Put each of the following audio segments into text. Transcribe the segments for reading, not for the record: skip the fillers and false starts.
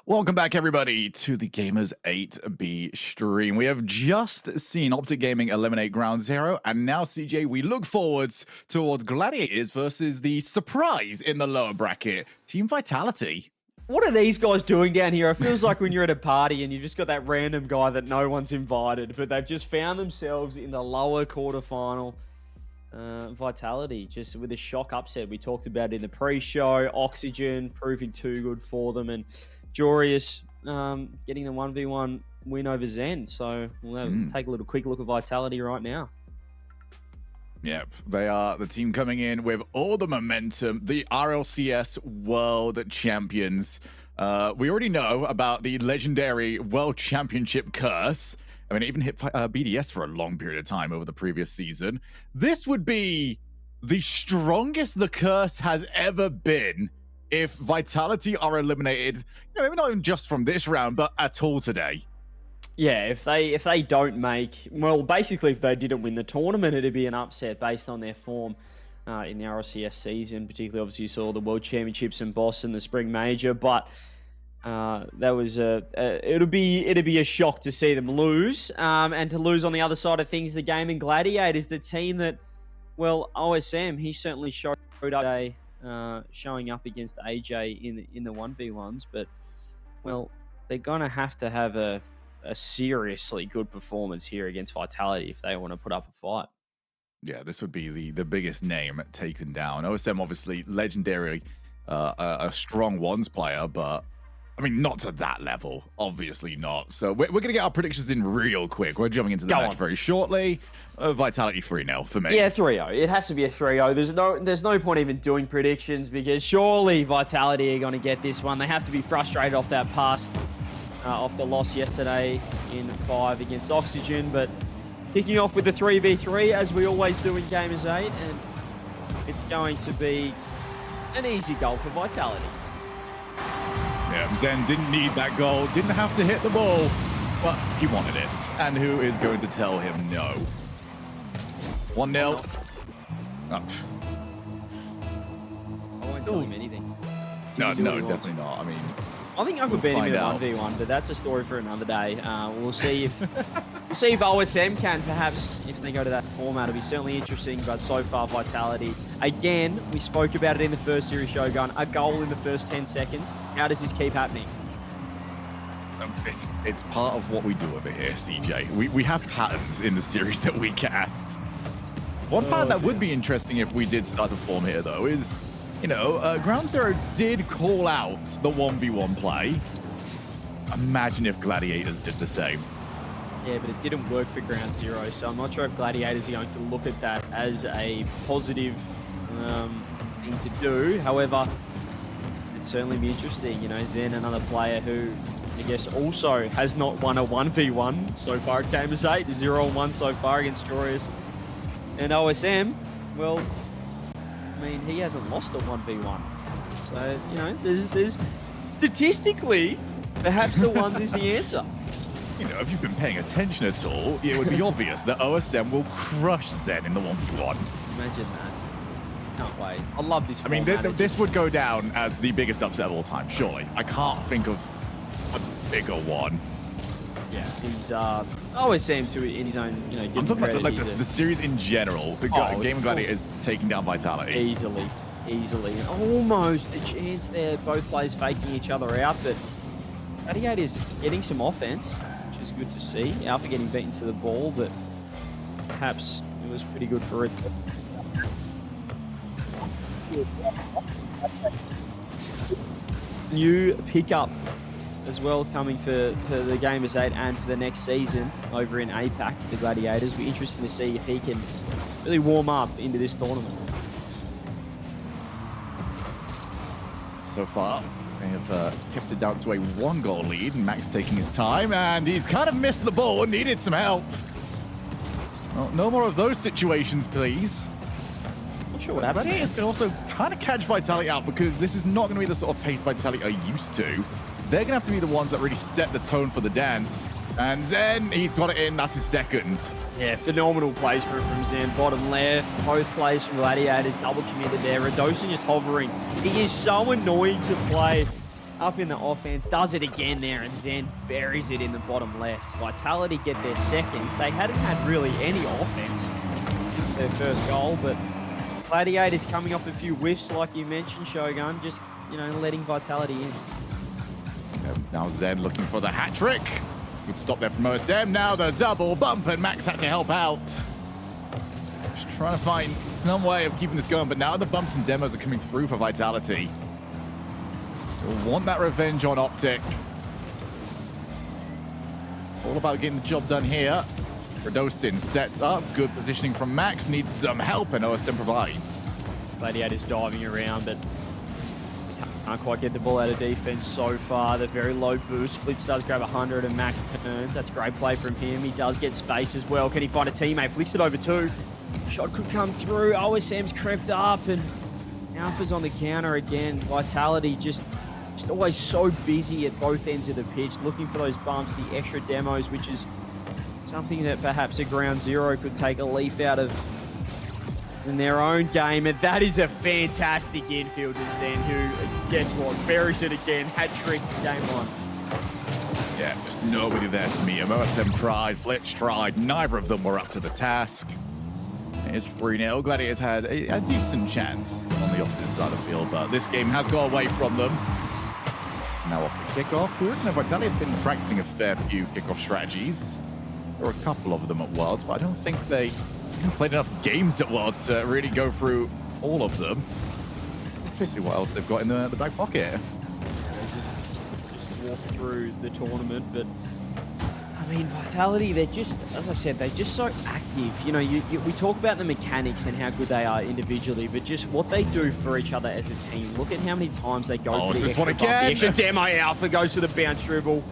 Welcome back, everybody, to the Gamers8B stream. We have just seen Optic Gaming eliminate Ground Zero, and now, CJ, we look forwards towards Gladiators versus the surprise in the lower bracket, Team Vitality. What are these guys doing down here? It feels like when you're at a party and you've just got that random guy that no one's invited, but they've just found themselves in the lower quarterfinal. Vitality, just with a shock upset. We talked about it in the pre-show. Oxygen proving too good for them, and Jorius getting the 1v1 win over Zen. So we'll take a quick look at Vitality right now. Yep, they are the team coming in with all the momentum, the RLCS World Champions. We already know about the legendary World Championship curse. I mean, it even hit BDS for a long period of time over the previous season. This would be the strongest the curse has ever been if Vitality are eliminated, maybe not even just from this round, but at all today. Yeah, if they don't make, well, basically if they didn't win the tournament, it'd be an upset based on their form in the RLCS season. Particularly, obviously, you saw the World Championships in Boston, the Spring Major, but that was it'd be a shock to see them lose, and to lose on the other side of things. The Gaimin Gladiators, the team that, well, OSM, he certainly showed up showing up against AJ in the 1v1s, but well, they're gonna have to have a seriously good performance here against Vitality if they want to put up a fight. Yeah, this would be the biggest name taken down. OSM, obviously, legendary, a strong ones player, but I mean, not to that level, obviously not. So we're going to get our predictions in real quick. We're jumping into the match very shortly. Vitality 3-0 for me. Yeah, 3-0. It has to be a 3-0. There's no point even doing predictions because surely Vitality are going to get this one. They have to be frustrated off that past, off the loss yesterday in 5 against Oxygen. But kicking off with the 3v3, as we always do in Gamers8, and it's going to be an easy goal for Vitality. Yeah, Zen didn't need that goal, didn't have to hit the ball, but he wanted it. And who is going to tell him no? 1-0. Oh. I won't tell him anything. No, definitely not. I mean, I think I could beat him in a 1v1, but that's a story for another day. We'll see if OSM can, perhaps, if they go to that format. It'll be certainly interesting, but so far, Vitality. Again, we spoke about it in the first series showdown, a goal in the first 10 seconds. How does this keep happening? It's part of what we do over here, CJ. We have patterns in the series that we cast. One pattern that would be interesting if we did start to form here, though, is, Ground Zero did call out the 1v1 play. Imagine if Gladiators did the same. Yeah, but it didn't work for Ground Zero, so I'm not sure if Gladiators are going to look at that as a positive thing to do. However, it'd certainly be interesting. Zen, another player who, I guess, also has not won a 1v1 so far at Gamers8. 0-1 so far against Jorius. And OSM, well, I mean, he hasn't lost a 1v1. So, there's statistically, perhaps the ones is the answer. If you've been paying attention at all, it would be obvious that OSM will crush Zen in the 1v1. Imagine that. Can't wait. I love this. I mean, this would go down as the biggest upset of all time, surely. I can't think of a bigger one. Yeah, he's OSM to in his own, I'm talking about the series in general. The Gaimin Gladiators is taking down Vitality. Easily. Almost a chance there. Both players faking each other out, but Gladiators getting some offense, which is good to see. Alpha getting beaten to the ball, but perhaps it was pretty good for it. New pickup as well coming for the Gamers8 and for the next season over in APAC for the Gladiators. It'll be interesting to see if he can really warm up into this tournament. So far, they have kept it down to a 1-goal lead, and Max taking his time, and he's kind of missed the ball and needed some help. Well, no more of those situations, please. Not sure what happened. Gladiators can also kind of catch Vitality out, because this is not going to be the sort of pace Vitality are used to. They're going to have to be the ones that really set the tone for the dance. And Zen, he's got it in. That's his second. Yeah, phenomenal placement from Zen. Bottom left. Both plays from Gladiators. Double committed there. Radosin just hovering. He is so annoying to play up in the offense, does it again there, and Zen buries it in the bottom left. Vitality get their second. They hadn't had really any offense since their first goal, but Gladiators coming off a few whiffs, like you mentioned, Shogun, just, you know, letting Vitality in. Now Zen looking for the hat trick. Good stop there from OSM. Now the double bump, and Max had to help out. Just trying to find some way of keeping this going, but now the bumps and demos are coming through for Vitality. They'll want that revenge on Optic. All about getting the job done here. Radosin sets up. Good positioning from Max. Needs some help, and OSM provides. Gladiators diving around, but can't quite get the ball out of defense so far. The very low boost. Flitz does grab 100 and Max turns. That's great play from him. He does get space as well. Can he find a teammate? Flicks it over two. Shot could come through. OSM's crept up, and Alpha's on the counter again. Vitality just always so busy at both ends of the pitch, looking for those bumps, the extra demos, which is something that perhaps a ground zero could take a leaf out of in their own game. And that is a fantastic infielder, Zen, who, guess what, buries it again. Hat trick, game one. Yeah, just nobody there to meet him. OSM tried, Flitch tried. Neither of them were up to the task. It's 3-0. Gladiators had a decent chance on the opposite side of the field, but this game has got away from them. Now off the kickoff. We reckon Vitality have been practicing a fair few kickoff strategies. There were a couple of them at Worlds, but I don't think they played enough games at Worlds to really go through all of them. Let's see what else they've got in the back pocket. Just walk through the tournament, but I mean, Vitality, they're just, as I said, they're just so active. You know, we talk about the mechanics and how good they are individually, but just what they do for each other as a team. Look at how many times they go for the extra bump, the extra demo. Alpha goes to the bounce dribble.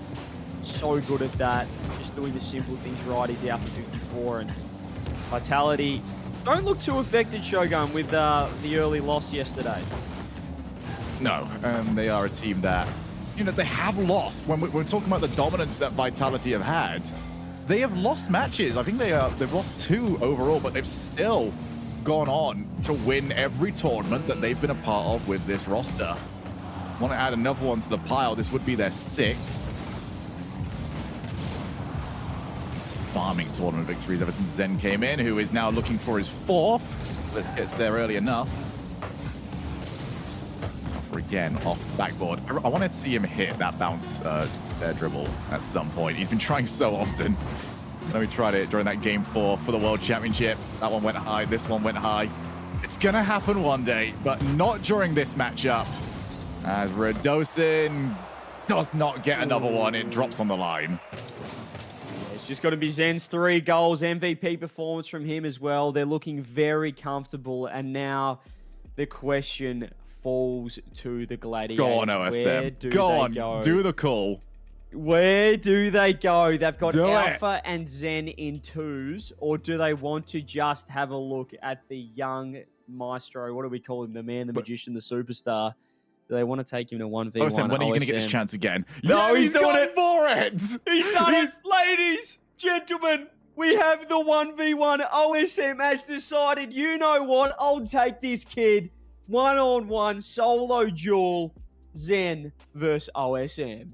So good at that. Just doing the simple things right. He's out for 54, and Vitality don't look too affected, Shogun, with the early loss yesterday. No, they are a team that, you know, they have lost. When we're talking about the dominance that Vitality have had, they have lost matches. I think they've lost 2 overall, but they've still gone on to win every tournament that they've been a part of with this roster. Want to add another one to the pile. This would be their 6th. Farming tournament victories ever since Zen came in, who is now looking for his 4th. Let's get there early enough. Again off the backboard. I want to see him hit that bounce their dribble at some point. He's been trying so often. Then we tried it during that game 4 for the World Championship. That one went high, this one went high. It's gonna happen one day, but not during this matchup. As Radosin does not get another one, it drops on the line. It's just got to be Zen's 3 goals, MVP performance from him as well. They're looking very comfortable, and now the question falls to the Gladiators. Go on, OSM. Go on. Do the call. Where do they go? They've got Alpha and Zen in 2s, or do they want to just have a look at the young maestro? What do we call him? The man, the magician, the superstar. Do they want to take him to 1v1? OSM, when are you going to get this chance again? No, he's doing it for it. He's done it. Ladies, gentlemen, we have the 1v1. OSM has decided, you know what? I'll take this kid. 1-on-1 solo duel. Zen versus OSM.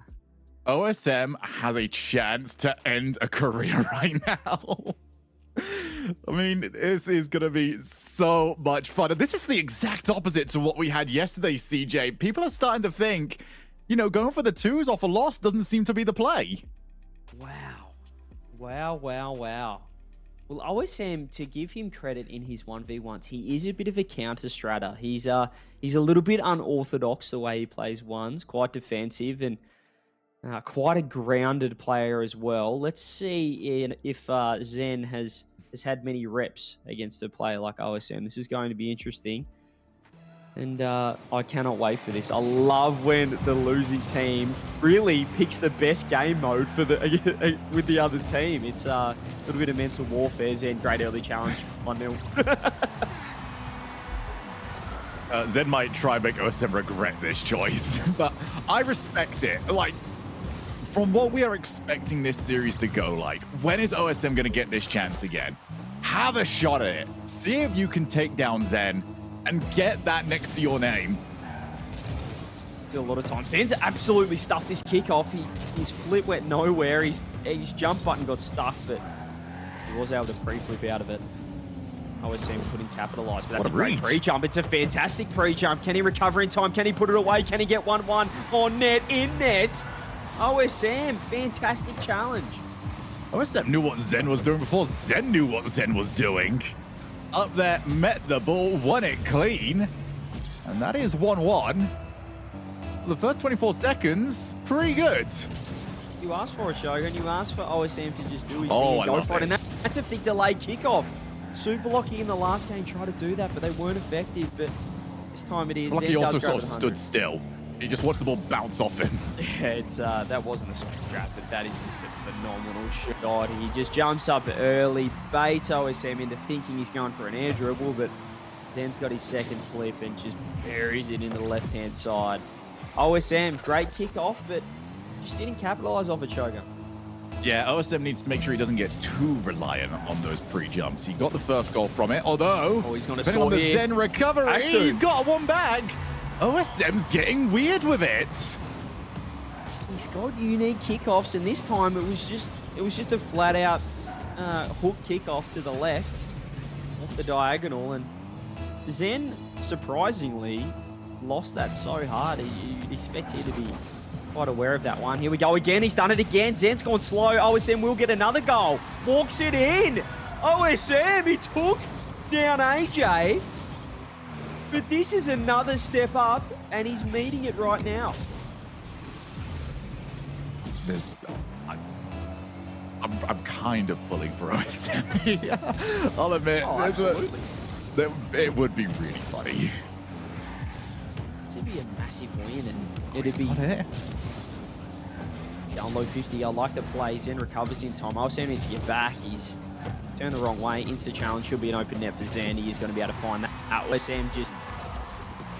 OSM has a chance to end a career right now. I mean, this is going to be so much fun. And this is the exact opposite to what we had yesterday, CJ. People are starting to think, you know, going for the 2s off a loss doesn't seem to be the play. Wow. Wow. Well, OSM, to give him credit in his 1v1s, he is a bit of a counter-stratter. He's a little bit unorthodox the way he plays ones, quite defensive, and quite a grounded player as well. Let's see if Zen has had many reps against a player like OSM. This is going to be interesting. And I cannot wait for this. I love when the losing team really picks the best game mode for with the other team. It's a little bit of mental warfare. Zen, great early challenge, 1-0. Zen might try and make OSM regret this choice, but I respect it. Like, from what we are expecting this series to go like, when is OSM going to get this chance again? Have a shot at it. See if you can take down Zen and get that next to your name. Still a lot of time. Zen's absolutely stuffed his kickoff. His flip went nowhere. His jump button got stuck, but he was able to pre-flip out of it. OSM couldn't capitalize, but that's a great pre-jump. It's a fantastic pre-jump. Can he recover in time? Can he put it away? Can he get 1-1 on net, in net? OSM, fantastic challenge. OSM knew what Zen was doing before Zen knew what Zen was doing. Up there, met the ball, won it clean. And that is 1-1. The first 24 seconds, pretty good. You asked for it, Shogun. You asked for OSM to just do his thing I and go love for it. And this. that's a big delayed kickoff. Super Lucky in the last game tried to do that, but they weren't effective. But this time it is. Lucky also sort of stood still. He just watched the ball bounce off him. Yeah, it's that wasn't a script trap, but that is just a phenomenal shot. He just jumps up early, baits OSM into thinking he's going for an air dribble, but Zen's got his second flip and just buries it into the left-hand side. OSM, great kickoff, but just didn't capitalize off it, Shogun. Yeah, OSM needs to make sure he doesn't get too reliant on those pre-jumps. He got the first goal from it, although he's going to depending on the Zen recovery, he's got one back. OSM's getting weird with it. He's got unique kickoffs, and this time it was just a flat-out hook kickoff to the left, off the diagonal, and Zen surprisingly lost that so hard. You'd expect him to be quite aware of that one. Here we go again. He's done it again. Zen's gone slow. OSM will get another goal. Walks it in. OSM, he took down AJ. But this is another step up, and he's meeting it right now. I'm kind of pulling for OSM. Yeah, I'll admit. Absolutely. It would be really funny. This would be a massive win, and it'd be... He's going low 50. I like the play. Zen recovers in time. OSM needs to get back. He's turned the wrong way. Insta challenge should be an open net for Zen. He is going to be able to find that. OSM just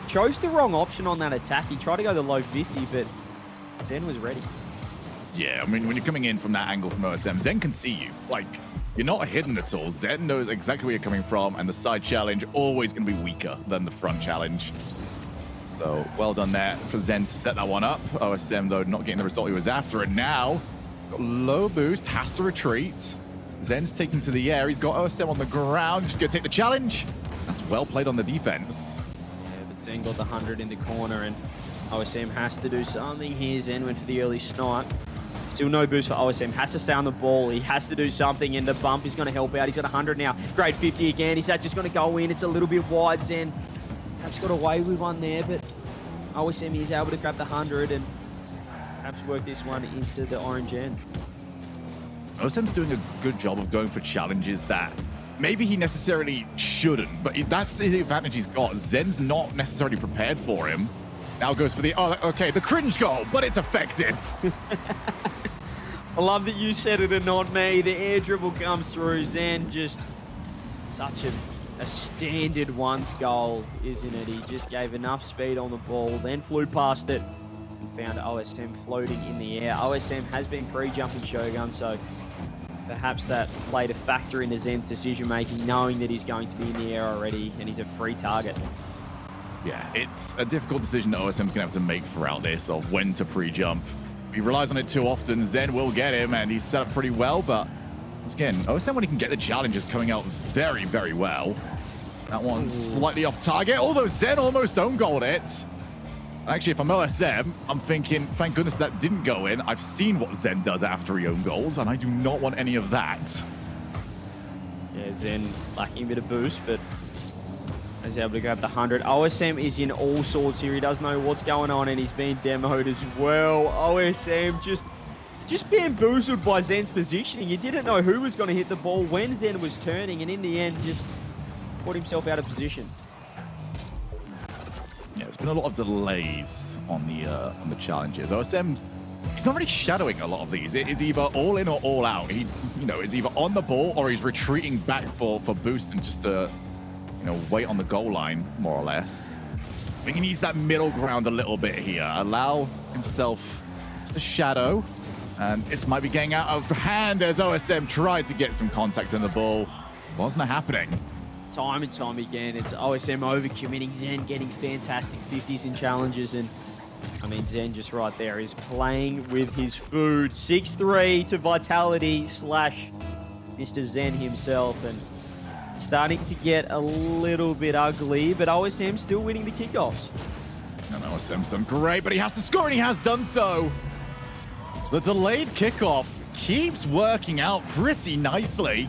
chose the wrong option on that attack. He tried to go the low 50, but Zen was ready. Yeah, I mean, when you're coming in from that angle from OSM, Zen can see you. Like, you're not hidden at all. Zen knows exactly where you're coming from, and the side challenge always going to be weaker than the front challenge. So, well done there for Zen to set that one up. OSM, though, not getting the result he was after. And now, low boost, has to retreat. Zen's taking to the air. He's got OSM on the ground. Just going to take the challenge. That's well played on the defense. Yeah, but Zen got the 100 in the corner, and OSM has to do something here. Zen went for the early snipe. Still no boost for OSM. Has to stay on the ball. He has to do something, and the bump is going to help out. He's got 100 now. Great 50 again. Is that just going to go in? It's a little bit wide. Zen perhaps got away with one there, but OSM is able to grab the 100 and perhaps work this one into the orange end. OSM's doing a good job of going for challenges that maybe he necessarily shouldn't, but that's the advantage he's got. Zen's not necessarily prepared for him. Now goes for the, the cringe goal, but it's effective. I love that you said it and not me. The air dribble comes through. Zen just such a standard once goal, isn't it? He just gave enough speed on the ball, then flew past it and found OSM floating in the air. OSM has been pre-jumping Shogun, so perhaps that played a factor into Zen's decision-making, knowing that he's going to be in the air already and he's a free target. Yeah, it's a difficult decision that OSM's going to have to make throughout this of when to pre-jump. If he relies on it too often, Zen will get him, and he's set up pretty well, but once again, OSM, when he can get the challenges, coming out very, very well. That one's slightly off target, although Zen almost own-goaled it. Actually, if I'm OSM, I'm thinking, thank goodness that didn't go in. I've seen what Zen does after he own goals, and I do not want any of that. Yeah, Zen lacking a bit of boost, but he's able to grab the 100. OSM is in all sorts here. He does know what's going on, and he's being demoed as well. OSM just bamboozled by Zen's positioning. He didn't know who was going to hit the ball when Zen was turning, and in the end, just put himself out of position. Yeah, there's been a lot of delays on the challenges. OSM, he's not really shadowing a lot of these. It's either all in or all out. He, is either on the ball or he's retreating back for boost and just to, wait on the goal line, more or less. I think he needs that middle ground a little bit here. Allow himself just a shadow. And this might be getting out of hand as OSM tried to get some contact on the ball. Wasn't happening. Time and time again, it's OSM overcommitting, Zen getting fantastic 50s and challenges, and I mean, Zen just right there is playing with his food. 6-3 to Vitality / Mr. Zen himself, and starting to get a little bit ugly, but OSM still winning the kickoffs. And OSM's done great, but he has to score, and he has done so. The delayed kickoff keeps working out pretty nicely.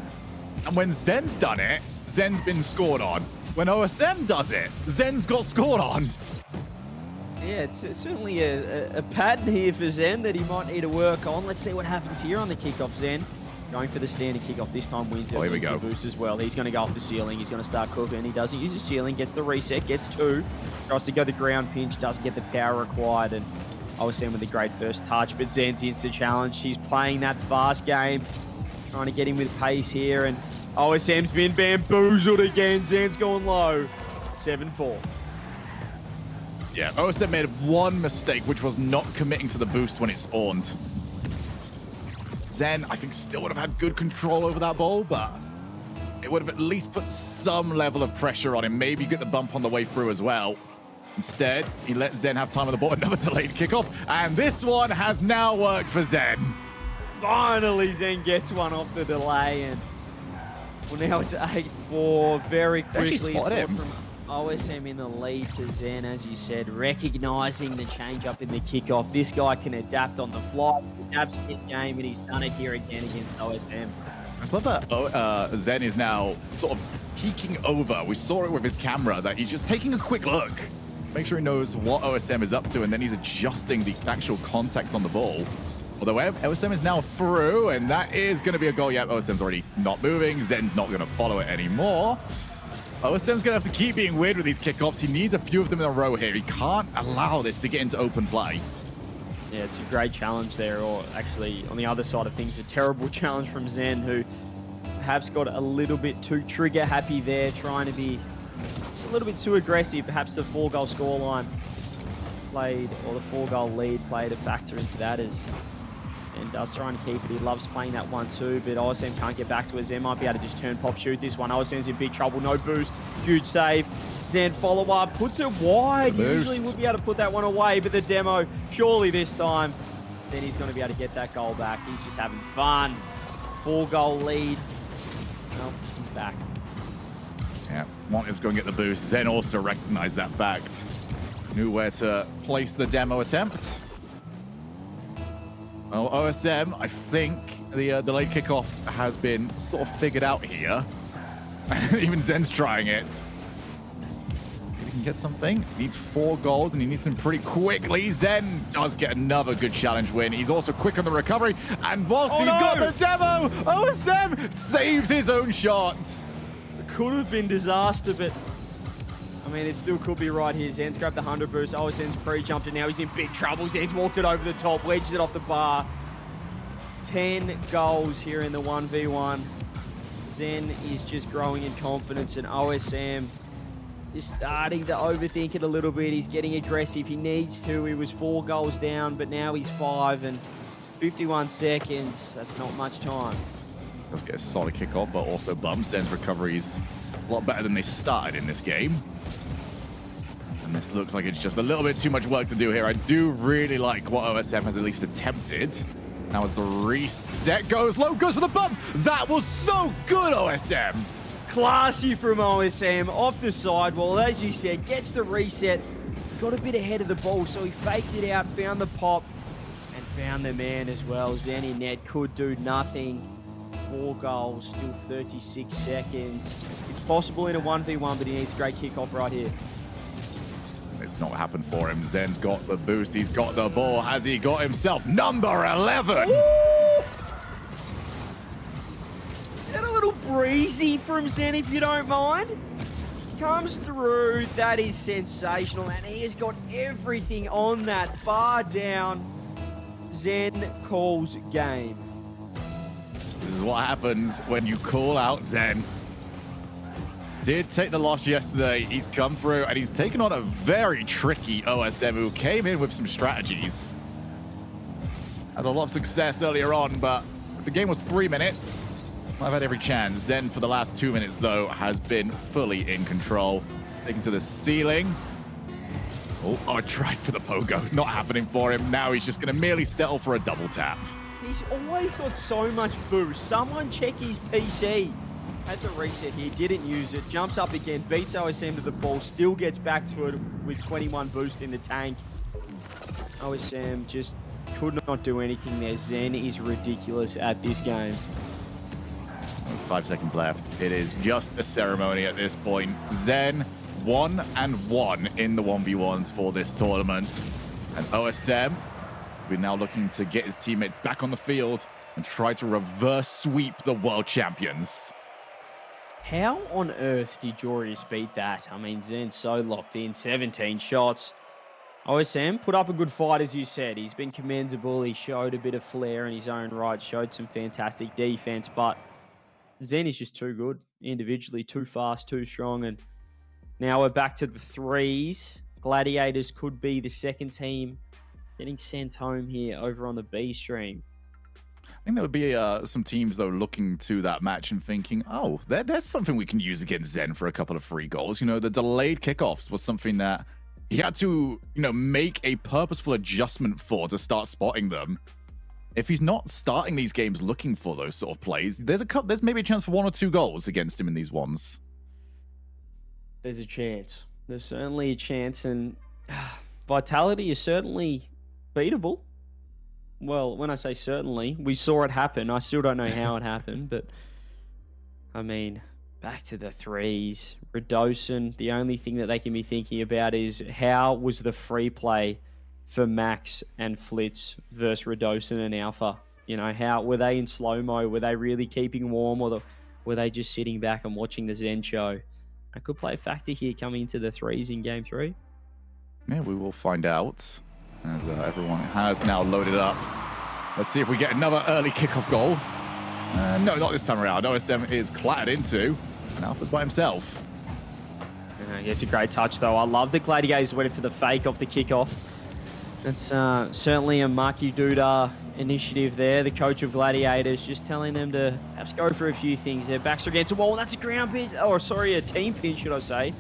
And when Zen's done it, Zen's been scored on. When OSM does it, Zen's got scored on. Yeah, it's certainly a pattern here for Zen that he might need to work on. Let's see what happens here on the kickoff. Zen going for the standard kickoff. This time wins it. Oh, here we go. Boost as well. He's going to go off the ceiling. He's going to start cooking. He doesn't use the ceiling. Gets the reset. Gets 2. Tries to go the ground pinch. Doesn't get the power required. And OSM with a great first touch. But Zen's instant challenge. He's playing that fast game. Trying to get him with pace here. And OSM's been bamboozled again. Zen's going low. 7-4. Yeah, OSM made one mistake, which was not committing to the boost when it spawned. Zen, I think, still would have had good control over that ball, but it would have at least put some level of pressure on him. Maybe get the bump on the way through as well. Instead, he let Zen have time on the ball. Another delayed kickoff, and this one has now worked for Zen. Finally, Zen gets one off the delay, and well, now it's 8-4. Very quickly, actually spotted him. From OSM in the lead to Zen, as you said, recognizing the change up in the kickoff. This guy can adapt on the fly, adapts mid-game, and he's done it here again against OSM. I just love that Zen is now sort of peeking over. We saw it with his camera, that he's just taking a quick look, make sure he knows what OSM is up to, and then he's adjusting the actual contact on the ball. Although OSM is now through, and that is going to be a goal. Yeah, OSM's already not moving. Zen's not going to follow it anymore. OSM's going to have to keep being weird with these kickoffs. He needs a few of them in a row here. He can't allow this to get into open play. Yeah, it's a great challenge there, or actually, on the other side of things, a terrible challenge from Zen, who perhaps got a little bit too trigger happy there, trying to be just a little bit too aggressive. Perhaps the 4-goal scoreline played, or the 4-goal lead played a factor into that, as and does try and keep it. He loves playing that 1-2, but OSM can't get back to it. Zen might be able to just turn, pop, shoot this one. OSM's in big trouble, no boost, huge save. Zen follow-up, puts it wide. Usually would be able to put that one away, but the demo, surely this time, then he's going to be able to get that goal back. He's just having fun. 4-goal lead. Well, he's back. Yeah, wanted to go and get the boost. Zen also recognized that fact. Knew where to place the demo attempt. Well, OSM, I think the late kickoff has been sort of figured out here. Even Zen's trying it. Maybe he can get something. He needs 4 goals, and he needs them pretty quickly. Zen does get another good challenge win. He's also quick on the recovery, and whilst he's got the demo, OSM saves his own shot. It could have been disaster, but I mean, it still could be right here. Zen's grabbed the 100 boost. OSM's pre-jumped it. Now he's in big trouble. Zen's walked it over the top, wedged it off the bar. 10 goals here in the 1v1. Zen is just growing in confidence, and OSM is starting to overthink it a little bit. He's getting aggressive. He needs to. He was 4 goals down, but now he's 5, and 51 seconds. That's not much time. Does get a solid kickoff, but also bumps. Zen's recovery's a lot better than they started in this game. And this looks like it's just a little bit too much work to do here. I do really like what OSM has at least attempted. Now as the reset goes low, goes for the bump. That was so good, OSM. Classy from OSM, off the sidewall, as you said, gets the reset, got a bit ahead of the ball, so he faked it out, found the pop, and found the man as well. Zen in net could do nothing. 4 goals, still 36 seconds. It's possible in a 1v1, but he needs a great kickoff right here. It's not happened for him. Zen's got the boost. He's got the ball. Has he got himself number 11? Ooh! Get a little breezy from Zen, if you don't mind. Comes through. That is sensational. And he has got everything on that bar down. Zen calls game. This is what happens when you call out Zen. Did take the loss yesterday. He's come through, and he's taken on a very tricky OSM who came in with some strategies. Had a lot of success earlier on, but the game was 3 minutes. I've had every chance. Zen, for the last 2 minutes, though, has been fully in control. Taken to the ceiling. Oh, I tried for the pogo. Not happening for him. Now he's just going to merely settle for a double tap. He's always got so much boost. Someone check his PC. Had the reset here, didn't use it. Jumps up again, beats OSM to the ball, still gets back to it with 21 boost in the tank. OSM just could not do anything there. Zen is ridiculous at this game. 5 seconds left. It is just a ceremony at this point. Zen 1-1 in the 1v1s for this tournament. And OSM, we're now looking to get his teammates back on the field and try to reverse sweep the world champions. How on earth did Jorius beat that? I mean, Zen's so locked in, 17 shots. OSM put up a good fight, as you said. He's been commendable. He showed a bit of flair in his own right, showed some fantastic defense, but Zen is just too good individually, too fast, too strong. And now we're back to the threes. Gladiators could be the second team getting sent home here over on the B stream. I think there would be some teams, though, looking to that match and thinking, oh, there's something we can use against Zen for a couple of free goals. You know, the delayed kickoffs was something that he had to, make a purposeful adjustment for to start spotting them. If he's not starting these games looking for those sort of plays, there's maybe a chance for 1 or 2 goals against him in these ones. There's a chance. There's certainly a chance, and Vitality is certainly beatable. Well, when I say certainly, we saw it happen. I still don't know how it happened, but I mean, back to the threes. Redosin, the only thing that they can be thinking about is how was the free play for Max and Flitz versus Redosin and Alpha? How were they in slow-mo? Were they really keeping warm, or were they just sitting back and watching the Zen show? That could play a factor here coming into the threes in Game 3. Yeah, we will find out. As everyone has now loaded up. Let's see if we get another early kickoff goal. No, not this time around. OSM is clattered into, and Alpha's by himself. It's a great touch, though. I love the Gladiators waiting for the fake off the kickoff. That's certainly a Maki Duda initiative there. The coach of Gladiators just telling them to perhaps go for a few things. Their backs are against the wall. That's a ground pinch. Oh, sorry, a team pinch, should I say.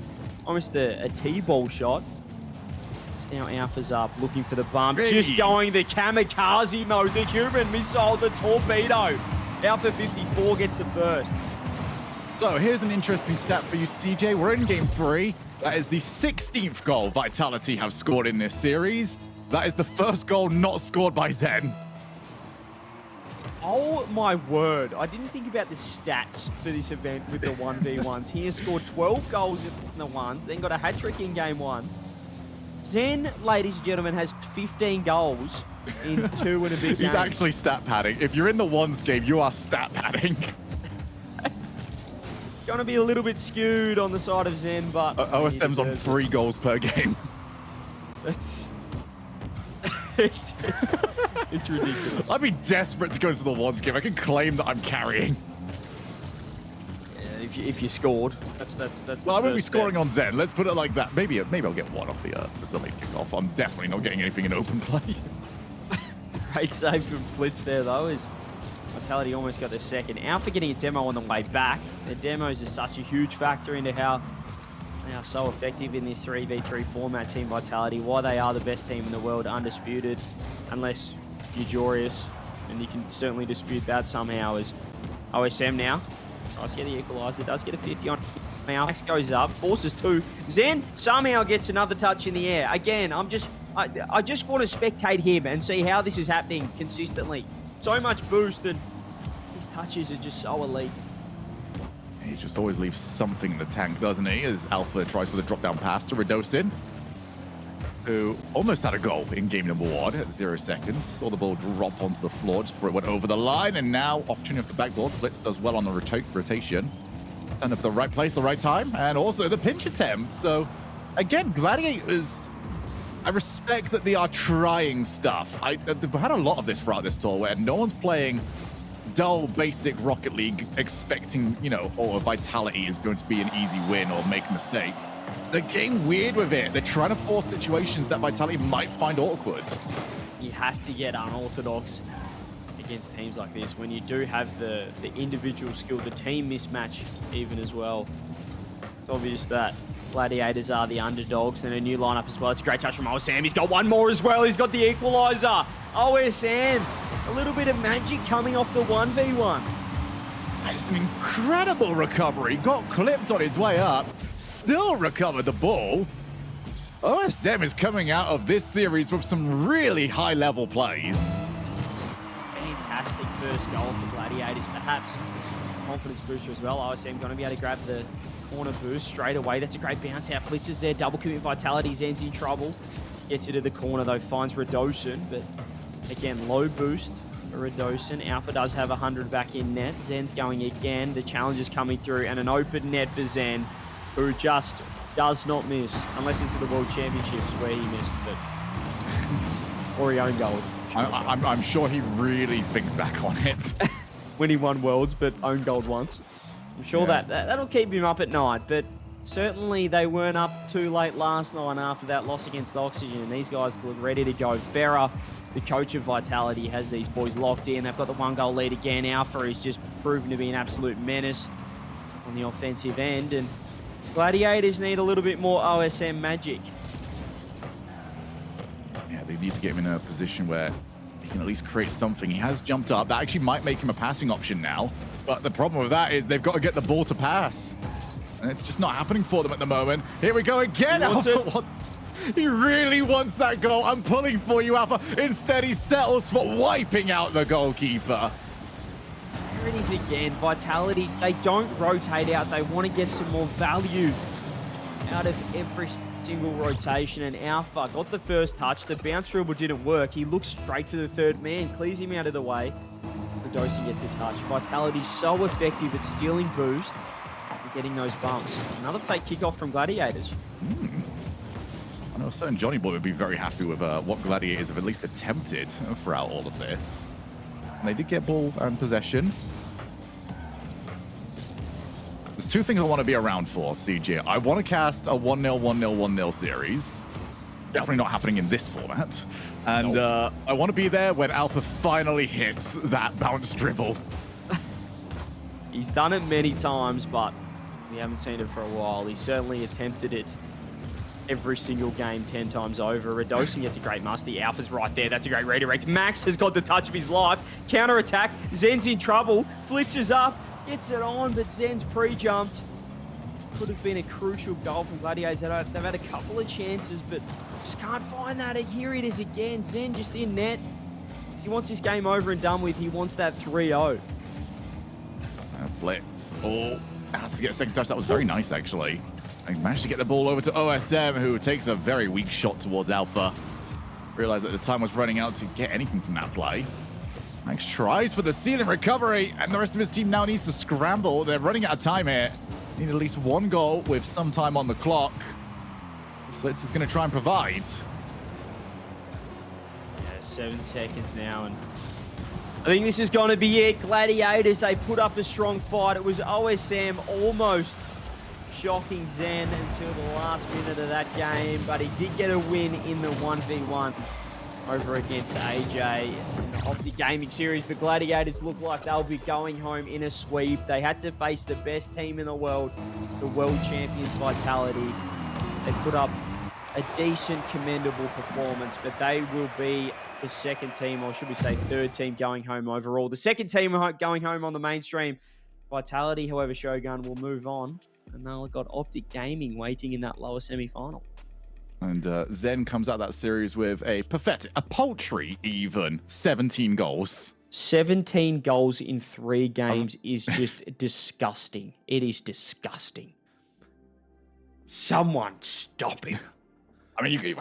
Almost a T-ball shot. Now Alpha's up, looking for the bump. Hey. Just going the kamikaze mode, the human missile, the torpedo. Alpha 54 gets the first. So here's an interesting stat for you, CJ. We're in Game 3. That is the 16th goal Vitality have scored in this series. That is the first goal not scored by Zen. Oh my word. I didn't think about the stats for this event with the 1v1s. He has scored 12 goals in the ones, then got a hat-trick in Game 1. Zen, ladies and gentlemen, has 15 goals in 2 and a big game. He's actually stat padding. If you're in the ones game, you are stat padding. It's going to be a little bit skewed on the side of Zen, but... OSM's on 3 goals per game. It's ridiculous. I'd be desperate to go into the ones game. I can claim that I'm carrying. If you scored, that's well, I won't be scoring on Zen. Let's put it like that. Maybe I'll get 1 off the late kickoff. I'm definitely not getting anything in open play. Great save from Flitz there, though, as Vitality almost got their second. Alpha getting a demo on the way back. Their demos are such a huge factor into how they are so effective in this 3v3 format, Team Vitality. Why they are the best team in the world, undisputed, unless you're Jorius, and you can certainly dispute that somehow, as OSM now tries to get the equalizer, does get a 50 on now. Max goes up, forces 2. Zen somehow gets another touch in the air. Again, I just want to spectate him and see how this is happening consistently. So much boost, and his touches are just so elite. He just always leaves something in the tank, doesn't he? As Alpha tries for the drop-down pass to Redosin, who almost had a goal in game number 1 at 0 seconds. Saw the ball drop onto the floor just before it went over the line, and now opportunity off the backboard. Flitz does well on the rotation. Turned up at the right place, the right time, and also the pinch attempt. So, again, Gladiators, I respect that they are trying stuff. They've had a lot of this throughout this tour where no one's playing dull, basic Rocket League expecting, Vitality is going to be an easy win or make mistakes. They're getting weird with it. They're trying to force situations that Vitality might find awkward. You have to get unorthodox against teams like this when you do have the individual skill, the team mismatch even as well. It's obvious that Gladiators are the underdogs and a new lineup as well. It's a great touch from OSM. He's got one more as well. He's got the equalizer. OSM, a little bit of magic coming off the 1v1. It's an incredible recovery. Got clipped on his way up. Still recovered the ball. OSM is coming out of this series with some really high-level plays. Fantastic first goal for Gladiators. Perhaps confidence booster as well. OSM going to be able to grab the corner boost straight away. That's a great bounce out. Flitz is there. Double commit Vitality. Zen's in trouble. Gets it to the corner though. Finds Radosin. But again, low boost for Radosin. Alpha does have 100 back in net. Zen's going again. The challenge is coming through. And an open net for Zen, who just does not miss. Unless it's at the World Championships where he missed. But or he owned gold. I'm sure he really thinks back on it. When he won Worlds, but owned gold once. I'm sure that'll keep him up at night, but certainly they weren't up too late last night after that loss against Oxygen. These guys look ready to go. Farah, the coach of Vitality, has these boys locked in. They've got the 1-goal lead again. Alpha is just proven to be an absolute menace on the offensive end, and Gladiators need a little bit more OSM magic. Yeah, they need to get him in a position where he can at least create something. He has jumped up. That actually might make him a passing option now. But the problem with that is they've got to get the ball to pass. And it's just not happening for them at the moment. Here we go again. Alpha. He really wants that goal. I'm pulling for you, Alpha. Instead, he settles for wiping out the goalkeeper. Here it is again. Vitality, they don't rotate out. They want to get some more value out of every single rotation. And Alpha got the first touch. The bounce dribble didn't work. He looks straight for the third man, clears him out of the way. Radosin gets a touch. Vitality's so effective at stealing boost and getting those bumps. Another fake kickoff from Gladiators. I know certain Johnny Boy would be very happy with what Gladiators have at least attempted throughout all of this. And they did get ball and possession. There's two things I want to be around for, CJ. I want to cast a 1-0, 1-0, 1-0 series. Definitely not happening in this format. And I want to be there when Alpha finally hits that bounce dribble. He's done it many times, but we haven't seen it for a while. He certainly attempted it every single game 10 times over. Radosin gets a great musty. Alpha's right there. That's a great redirect. Max has got the touch of his life. Counter attack. Zen's in trouble. Flitzes up. Gets it on, but Zen's pre-jumped. Could have been a crucial goal from Gladiators. They've had a couple of chances, but just can't find that. Here it is again. Zen just in net. He wants this game over and done with. He wants that 3-0. Flitz. Oh, has to get a second touch. That was very nice, actually. I managed to get the ball over to OSM, who takes a very weak shot towards Alpha. Realized that the time was running out to get anything from that play. Max tries for the ceiling recovery, and the rest of his team now needs to scramble. They're running out of time here. Need at least one goal with some time on the clock. Flitz is going to try and provide. Yeah, 7 seconds now, and I think this is going to be it. Gladiators, they put up a strong fight. It was OSM almost shocking Zen until the last minute of that game, but he did get a win in the 1v1 over against AJ in the Optic Gaming series. But Gladiators look like they'll be going home in a sweep. They had to face the best team in the world champions Vitality. They put up a decent, commendable performance, but they will be the second team, or should we say third team, going home overall. The second team going home on the mainstream. Vitality, however, Shogun will move on, and they'll have got Optic Gaming waiting in that lower semi-final. And Zen comes out of that series with a paltry even 17 goals. 17 goals in 3 games is just disgusting. It is disgusting. Someone stop him. I mean,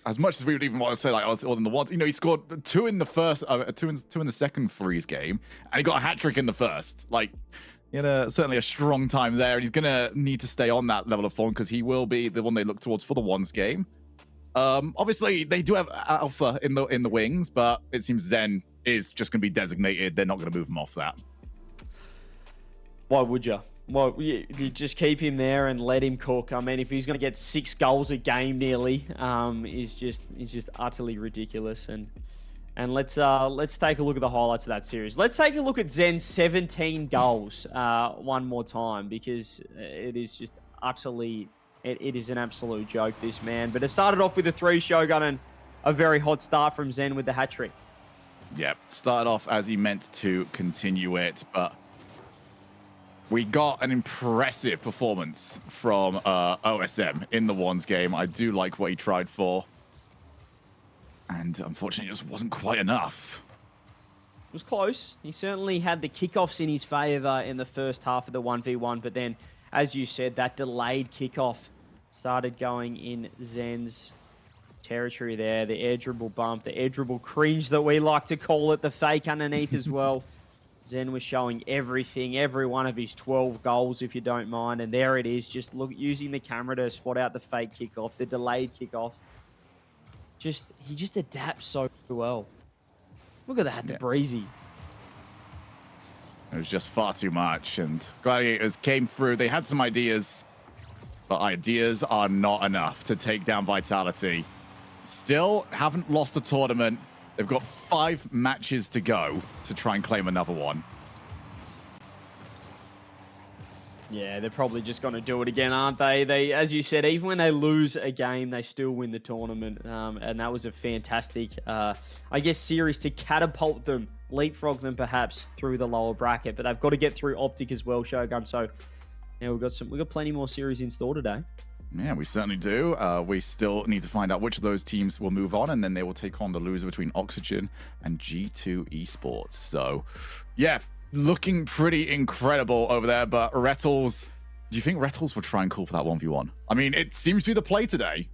as much as we would even want to say, like, I was all in the ones, he scored 2 in the first, 2 in the second Freeze game, and he got a hat trick in the first. Like, he had certainly a strong time there, and he's going to need to stay on that level of form because he will be the one they look towards for the ones game. Obviously, they do have Alpha in the wings, but it seems Zen is just going to be designated. They're not going to move him off that. Why would you? Well, you just keep him there and let him cook. I mean, if he's going to get 6 goals a game nearly, is just utterly ridiculous. And let's take a look at the highlights of that series. Let's take a look at Zen's 17 goals one more time, because it is just utterly, it is an absolute joke, this man. But it started off with a 3 Shogun and a very hot start from Zen with the hat trick. Yeah, started off as he meant to continue it, but we got an impressive performance from OSM in the Wands game. I do like what he tried for. And unfortunately, it just wasn't quite enough. It was close. He certainly had the kickoffs in his favor in the first half of the 1v1, but then, as you said, that delayed kickoff started going in Zen's territory there. The air dribble bump, the air dribble cringe that we like to call it, the fake underneath as well. Zen was showing everything, every one of his 12 goals, if you don't mind. And there it is, just look, using the camera to spot out the fake kickoff, the delayed kickoff. He just adapts so well. Look at that, the breezy. It was just far too much, and Gladiators came through. They had some ideas, but ideas are not enough to take down Vitality. Still haven't lost a tournament. They've got 5 matches to go to try and claim another one. Yeah, they're probably just going to do it again, aren't they? They, as you said, even when they lose a game, they still win the tournament. And that was a fantastic, I guess, series to catapult them, leapfrog them perhaps through the lower bracket. But they've got to get through Optic as well, Shogun. So yeah, we've got plenty more series in store today. Yeah, we certainly do. We still need to find out which of those teams will move on, and then they will take on the loser between Oxygen and G2 Esports. So, yeah, looking pretty incredible over there. But Rettles, do you think Rettles will try and call for that 1v1? I mean, it seems to be the play today.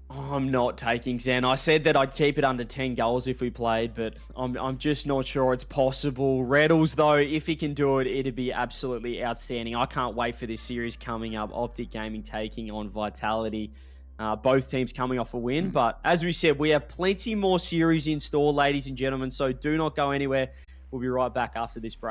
I'm not taking Zen. I said that I'd keep it under 10 goals if we played, but I'm just not sure it's possible. Rettles, though, if he can do it, it'd be absolutely outstanding. I can't wait for this series coming up. Optic Gaming taking on Vitality. Both teams coming off a win. But as we said, we have plenty more series in store, ladies and gentlemen, so do not go anywhere. We'll be right back after this break.